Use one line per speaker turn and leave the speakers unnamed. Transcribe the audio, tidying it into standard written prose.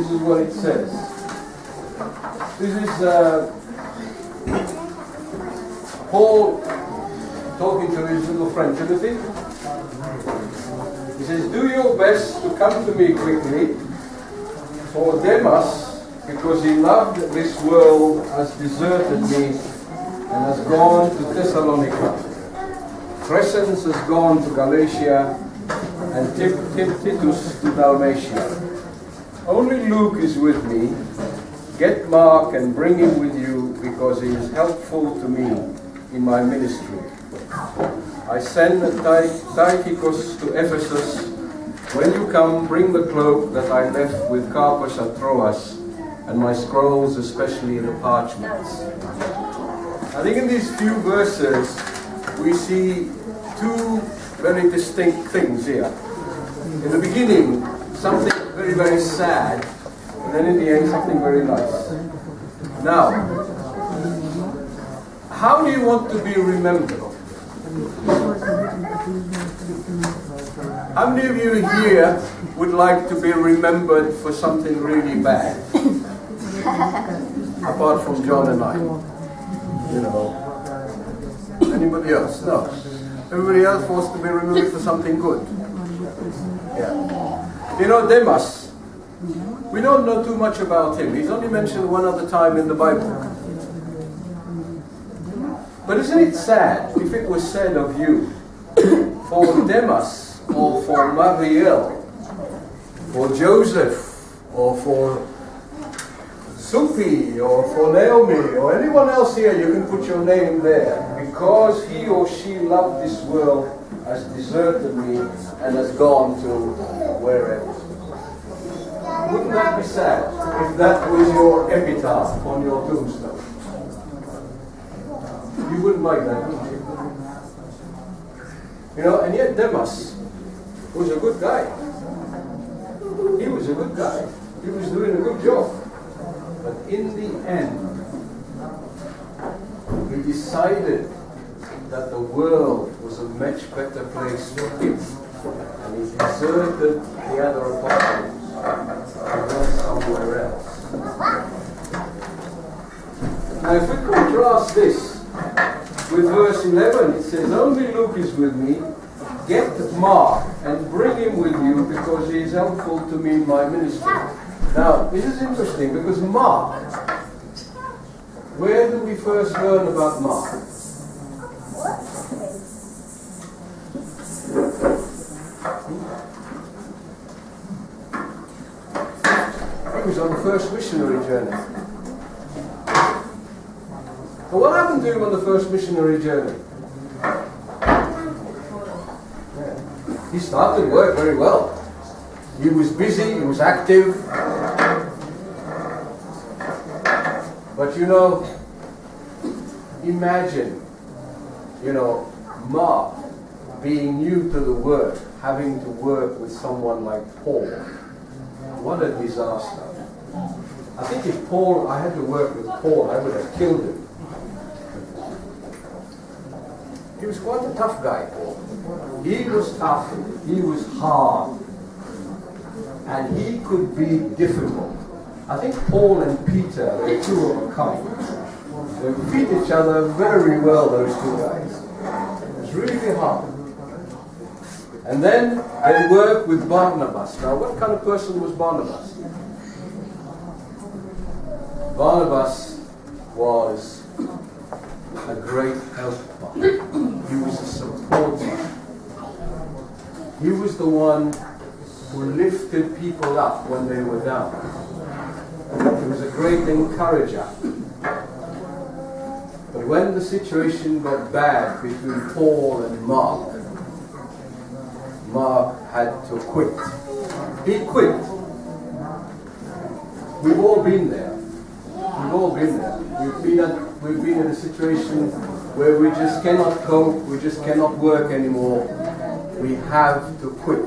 this is what it says. This is Paul talking to his little friend Timothy. He says, do your best to come to me quickly, for Demas, because he loved this world, has deserted me and has gone to Thessalonica. Crescens has gone to Galatia, and Titus to Dalmatia. Only Luke is with me. Get Mark and bring him with you, because he is helpful to me in my ministry. I send Tychicus to Ephesus. When you come, bring the cloak that I left with Carpus at Troas, and my scrolls, especially the parchments. I think in these few verses we see two very distinct things here. In the beginning, something very, very sad, and then in the end, something very nice. Now, how do you want to be remembered? How many of you here would like to be remembered for something really bad? Apart from John and I. You know. Anybody else? No. Everybody else wants to be remembered for something good. Yeah. You know, Demas, we don't know too much about him. He's only mentioned one other time in the Bible. But isn't it sad if it was said of you, for Demas, or for Mariel, for Joseph, or for Supi, or for Naomi, or anyone else here, you can put your name there, because he or she loved this world, has deserted me, and has gone to wherever. Wouldn't that be sad if that was your epitaph on your tombstone? You wouldn't like that, would you? You know, and yet Demas was a good guy. He was a good guy. He was doing a good job. But in the end, he decided that the world was a much better place for him. And he deserted the other apostles and went somewhere else. Now if we contrast this with verse 11, it says, only Luke is with me. Get Mark and bring him with you, because he is helpful to me in my ministry. Now, this is interesting, because Mark, where do we first learn about Mark? He was on the first missionary journey. But what happened to him on the first missionary journey? He started work very well. He was busy, he was active. But you know, imagine, you know, Mark being new to the work, having to work with someone like Paul. What a disaster. I think if I had to work with Paul, I would have killed him. He was quite a tough guy, Paul. He was tough, he was hard, and he could be difficult. I think Paul and Peter, the two of a kind, they fit each other very well, those two guys. It was really hard. And then they worked with Barnabas. Now, what kind of person was Barnabas? Barnabas was a great helper. He was a supporter. He was the one who lifted people up when they were down. He was a great encourager. But when the situation got bad between Paul and Mark, Mark had to quit. He quit. We've all been there. We've all been there. We've been in a situation where we just cannot cope, we just cannot work anymore. We have to quit.